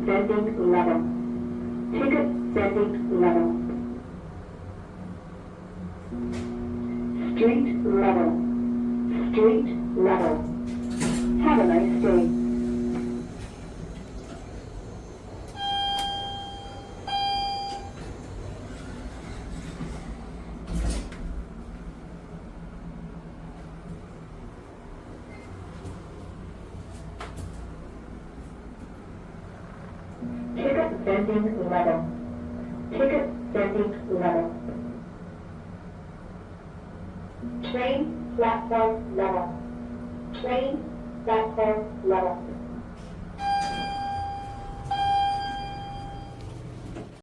vending level. Ticket vending level. Street level. Street level. Have a nice day. Ticket vending level. Ticket vending level. Train platform level. Train platform level.